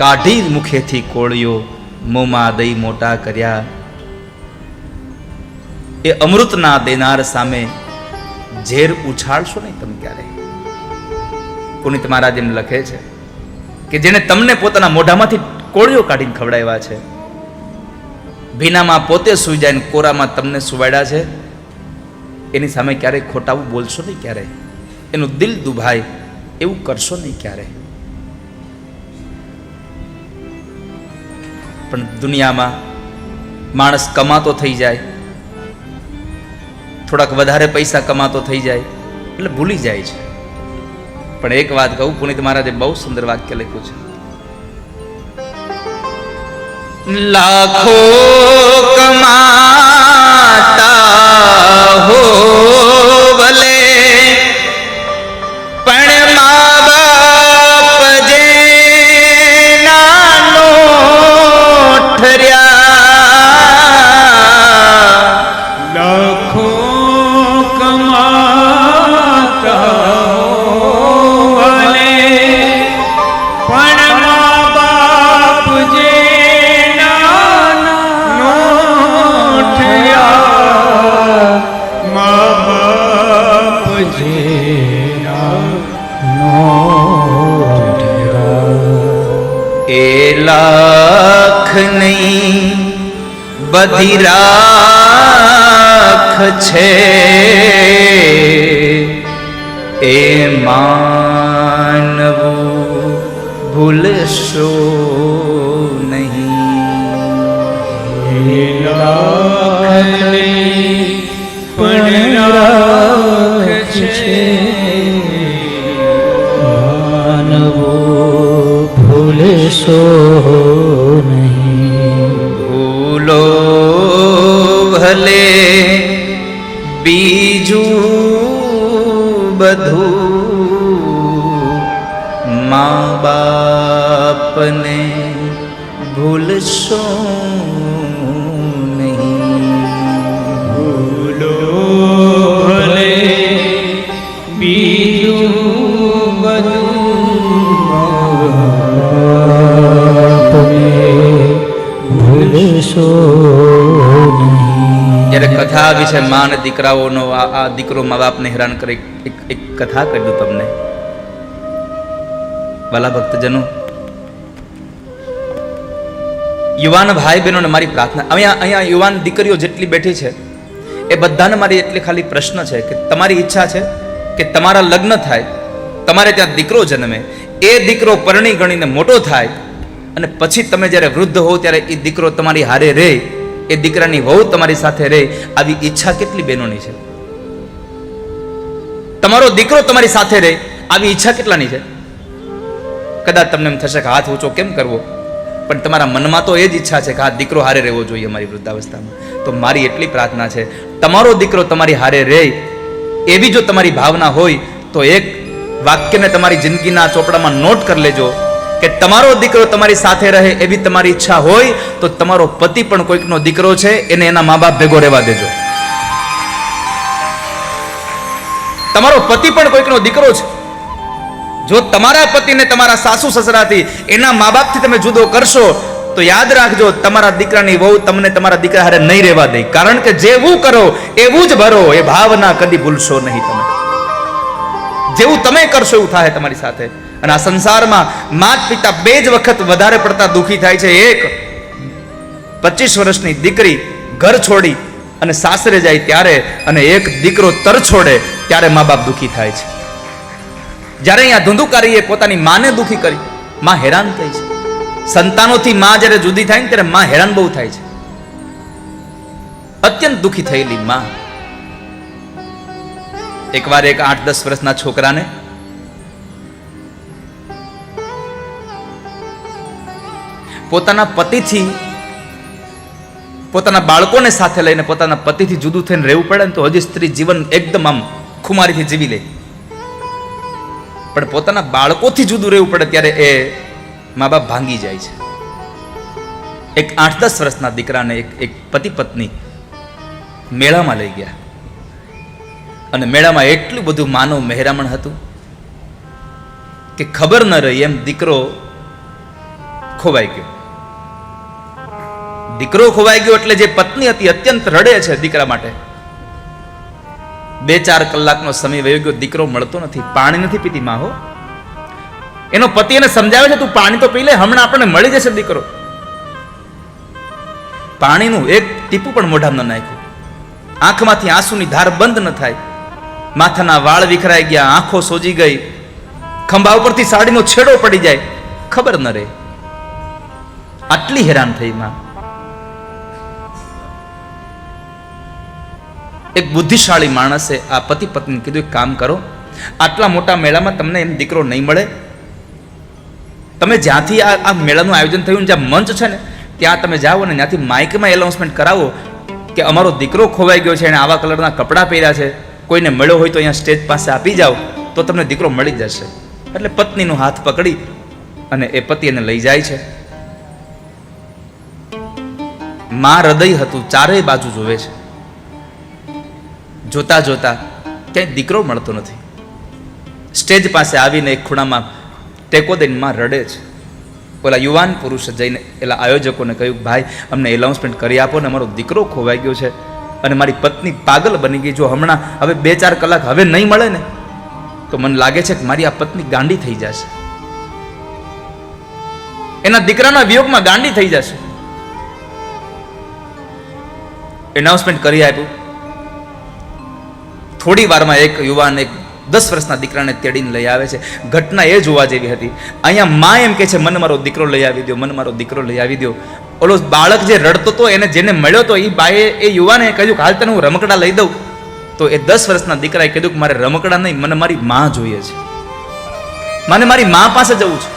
કાઢી મુખેથી કોળિયો, મોંમાં દઈ મોટા કર્યા. એ અમૃતના દેનાર સામે ઝેર ઉછાળશો નહીં તમે ક્યારે. પુનિત મહારાજ એમ લખે છે કે જેને તમને પોતાના મોઢામાંથી કોળિયો કાઢીને ખવડાવ્યા છે, ભીનામાં પોતે સૂઈ જાય ને કોરામાં તમને સુવાડ્યા છે, એની સામે ક્યારેય ખોટાવું બોલશો નહીં ક્યારે. એનું દિલ દુભાય એવું કરશો નહીં ક્યારે. પણ દુનિયામાં માણસ કમાતો થઈ જાય, થોડાક વધારે પૈસા કમાતો થઈ જાય એટલે ભૂલી જાય છે. પણ એક વાત કહું, પુનિત મહારાજે બહુ સુંદર વાક્ય લખ્યું છે. લાખો કમાતા હો ભલે, પણ મા બાપ જે નાનો ઠર્યા. લાખો કમાતા ભલે, પણ મા બાપ જે નાનો ઠર્યા. મા બાપ જે નાનો ઠર્યા. એ લાખ નહીં બધી રાખ છે, એ માનવું ભૂલશો નહીં. પણ રાખ છે, માનવો ભૂલશો નહીં. ભૂલો ભલે બીજું બધું, મા બાપને ભૂલશો નહીં. ભૂલો ભલે બીજું ભૂલશો નહીં. જ્યારે કથા આવી છે મા અને દીકરાઓનો, આ દીકરો મા બાપને હેરાન કરે, એક કથા કહી દઉં તમને. વાલા ભક્તજનો, યુવાન ભાઈ બહેનોને મારી પ્રાર્થના, અહીંયા યુવાન દીકરીઓ જેટલી બેઠી છે એ બધાને મારી એટલી ખાલી પ્રશ્ન છે કે તમારી ઈચ્છા છે કે તમારા લગ્ન થાય, તમારે ત્યાં દીકરો જન્મે, એ દીકરો પરણી ગણીને મોટો થાય અને પછી તમે જ્યારે વૃદ્ધ હો ત્યારે એ દીકરો તમારી હારે રહે, એ દીકરાની વહુ તમારી સાથે રહે, આવી ઈચ્છા કેટલી બહેનોની છે? તમારો દીકરો તમારી સાથે રહે, આવી ઈચ્છા કેટલાની છે? કદાચ તમને એમ થશે કે હાથ ઊંચો કેમ કરવો, પણ તમારા મનમાં તો એ જ ઈચ્છા છે કે આ દીકરો હારે રહેવો જોઈએ અમારી વૃદ્ધાવસ્થામાં. તો મારી એટલી પ્રાર્થના છે, તમારો દીકરો તમારી હારે રહે એવી જો તમારી ભાવના હોય તો એક વાક્યને તમારી જિંદગીના ચોપડામાં નોટ કરી લેજો કે તમારો દીકરો તમારી સાથે રહે એવી તમારી ઈચ્છા હોય તો તમારો પતિ પણ કોઈકનો દીકરો છે, એને એના મા બાપ ભેગો રહેવા દેજો. તમારો પતિ પણ કોઈકનો દીકરો છે. જો તમારા પતિને તમારા સાસુ સસરાથી, એના મા બાપથી તમે જુદો કરશો તો યાદ રાખજો, તમારા દીકરાની વહુ તમને તમારા દીકરા હારે નહીં રહેવા દે. કારણ કે જેવું કરો એવું જ ભરો, એ ભાવના કદી ભૂલશો નહીં. તમે જેવું તમે કરશો એવું થાય તમારી સાથે. અને આ સંસારમાં માતા પિતા બે જ વખત વધારે પડતા દુઃખી થાય છે. એક 25 વર્ષની દીકરી ઘર છોડી અને સાસરે જાય ત્યારે, અને એક દીકરો તર છોડે ત્યારે મા બાપ દુઃખી થાય છે. જ્યારે અહીંયા ધુંધુકારીએ પોતાની માને દુઃખી કરી, માં હેરાન થઈ છે. સંતાનોથી માં જ્યારે જુદી થાય ને ત્યારે માં હેરાન બહુ થાય છે. અત્યંત દુઃખી થયેલી માં એકવાર એક 8-10 વર્ષના છોકરાને પોતાના પતિથી, પોતાના બાળકોને સાથે લઈને પોતાના પતિથી જુદું થઈને રહેવું પડે ને તો હજી સ્ત્રી જીવન એકદમ આમ ખુમારીથી જીવી લે, પણ પોતાના બાળકોથી જુદું રહેવું પડે ત્યારે એ મા બાપ ભાંગી જાય છે. એક 8-10 વર્ષના દીકરાને એક પતિ પત્ની મેળામાં લઈ ગયા અને મેળામાં એટલું બધું માનવ મહેરામણ હતું કે ખબર ન રહી એમ દીકરો ખોવાઈ ગયો. દીકરો ખોવાઈ ગયો એટલે જે પત્ની હતી અત્યંત રડે છે દીકરા માટે. 2-4 કલાકનો સમય વયો ગયો, દીકરો મળતો નથી. પાણી નથી પીતી માં. હો, એનો પતિ એને સમજાવે છે, તું પાણી તો પી લે, હમણાં આપણને મળી જશે દીકરો. પાણીનું એક ટીપું પણ મોઢામાં ન નાખ્યું. આંખમાંથી આંસુની ધાર બંધ ન થાય. માથાના વાળ વિખરાઈ ગયા, આંખો સોજી ગઈ, ખંભા ઉપરથી સાડીનો છેડો પડી જાય, ખબર ન રહે. આટલી હેરાન થઈ માં. એક બુદ્ધિશાળી માણસે આ પતિ પત્ની કીધું, એક કામ કરો, આટલા મોટા મેળામાં તમને એમ દીકરો નહીં મળે. તમે જ્યાંથી આ મેળાનું આયોજન થયું, જ્યાં મંચ છે ને, ત્યાં તમે જાઓ અને ત્યાંથી માઇકમાં એનાઉન્સમેન્ટ કરાવો કે અમારો દીકરો ખોવાઈ ગયો છે, એને આવા કલરના કપડાં પહેર્યા છે, કોઈને મળ્યો હોય તો અહીંયા સ્ટેજ પાસે આપી જાઓ, તો તમને દીકરો મળી જશે. એટલે પત્નીનો હાથ પકડી અને એ પતિ એને લઈ જાય છે. માં હૃદય હતું, ચારેય બાજુ જોવે છે. જોતા જોતા ક્યાંય દીકરો મળતો નથી. સ્ટેજ પાસે આવીને એક ખૂણામાં ટેકો દઈને માં રડે છે. ઓલા યુવાન પુરુષે જઈને એલા આયોજકોને કહ્યું, ભાઈ અમને એનાઉન્સમેન્ટ કરી આપો ને, અમારો દીકરો ખોવાઈ ગયો છે અને મારી પત્ની પાગલ બની ગઈ. જો હમણાં હવે 2-4 કલાક હવે નહીં મળે ને, તો મને લાગે છે કે મારી આ પત્ની ગાંડી થઈ જશે, એના દીકરાના વિયોગમાં ગાંડી થઈ જશે. એનાઉન્સમેન્ટ કરી આપ્યું. થોડી વારમાં એક યુવાન એક 10 વર્ષના દીકરાને તેડીને લઈ આવે છે. ઘટના એ જોવા જેવી હતી. અહીંયા માં એમ કે છે, મને મારો દીકરો લઈ આવી દો, મને મારો દીકરો લઈ આવી દો. ઓલો બાળક જે રડતો હતો, એને જેને મળ્યો તો, એ બાએ એ યુવાને કહ્યું કે હાલ તને હું રમકડા લઈ દઉં. તો એ 10 વર્ષના દીકરાએ કીધું કે મારે રમકડા નહીં, મને મારી માં જોઈએ છે, મને મારી માં પાસે જવું છે.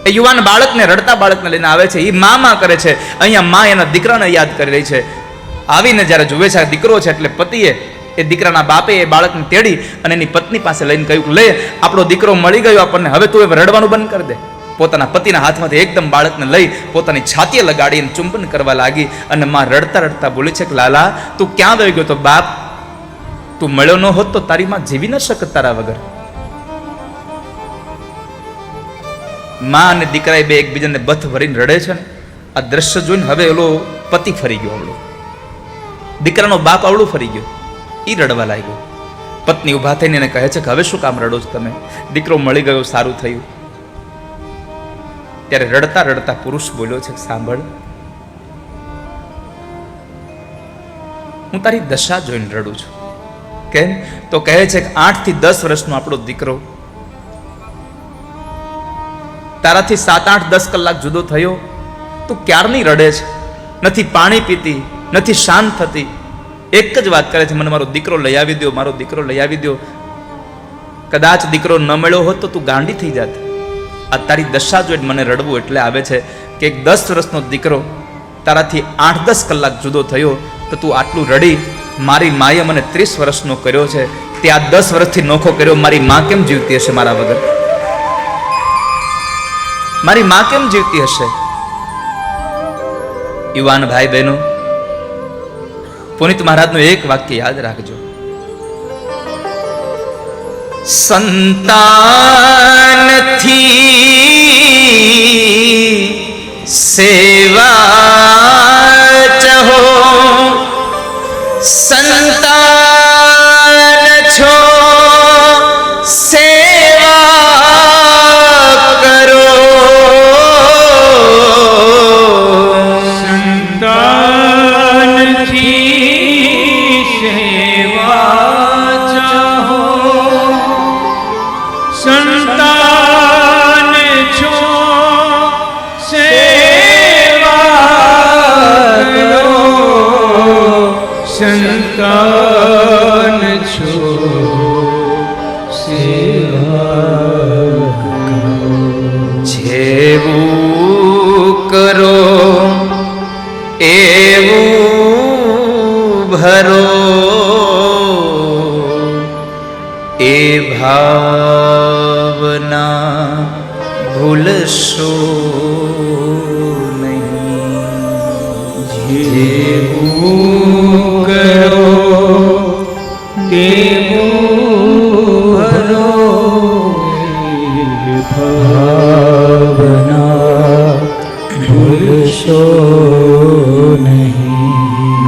એ યુવાન બાળકને, રડતા બાળકને લઈને આવે છે. એ માં કરે છે. અહીંયા માં એના દીકરાને યાદ કરી રહી છે. આવીને જ્યારે જુએ છે દીકરો છે, એટલે પતિએ, એ દીકરાના બાપે એ બાળકને તેડી અને એની પત્ની પાસે લઈને કહ્યું, લે આપણો દીકરો મળી ગયો આપણને, હવે તું એ રડવાનું બંધ કરી દે. પોતાના પતિના હાથમાંથી એકદમ બાળકને લઈ પોતાની છાતીએ લગાડીને ચુંબન કરવા લાગી. અને માં રડતા રડતા બોલી છે કે લાલા તું ક્યાં વહી ગયો? તો બાપ તું મળ્યો ન હોત તો તારી માં જીવી ન શકત તારા વગર. માં અને દીકરા બે એકબીજાને બથ ભરીને રડે છે ને. આ દ્રશ્ય જોઈને હવે ઓલો પતિ ફરી ગયો, આવડો દીકરાનો બાપ આવડું ફરી ગયો, ઈ રડવા લાગ્યો. પત્ની ઉભા થઈને એને કહે છે કે હવે શું કામ રડો છો તમે? દીકરો મળી ગયો, સારું થયું. ત્યારે રડતા રડતા પુરુષ બોલ્યો છે, સાંભળ, હું તારી દશા જોઈને રડું છું. કેમ? તો કહે છે કે 8 થી 10 વર્ષનો આપણો દીકરો તારાથી 7, 8, 10 કલાક જુદો થયો. તું ક્યારની રડે છે, નથી પાણી પીતી, નથી શાંત થતી, એક જ વાત કરે છે, મને મારો દીકરો લઈ આવી દો, મારો દીકરો લઈ આવી દો. કદાચ દીકરો ન મળ્યો હોત તો તું ગાંડી થઈ જાત. આ તારી દશા જોઈને મને રડવું એટલે આવે છે કે એક 10 વર્ષનો દીકરો તારાથી 8-10 કલાક જુદો થયો તો તું આટલું રડી. મારી માએ મને 30 વર્ષનો કર્યો છે, તે આ 10 વર્ષથી નોખો કર્યો. મારી માં કેમ જીવતી હશે મારા વગર? મારી માં કેમ જીવતી હશે? યુવાન ભાઈ બહેનો, પુનિત મહારાજનું એક વાક્ય યાદ રાખજો, સંતાનથી સેવા ચહો, સંતાન છો સેવા કરો. સંતાન છો સેવા કરો. જેવું કરો એવું ભરો, એ ભાવના ભૂલશો નહીં. જેવું કરો તેવું ભરો, ભાવના ભૂલશો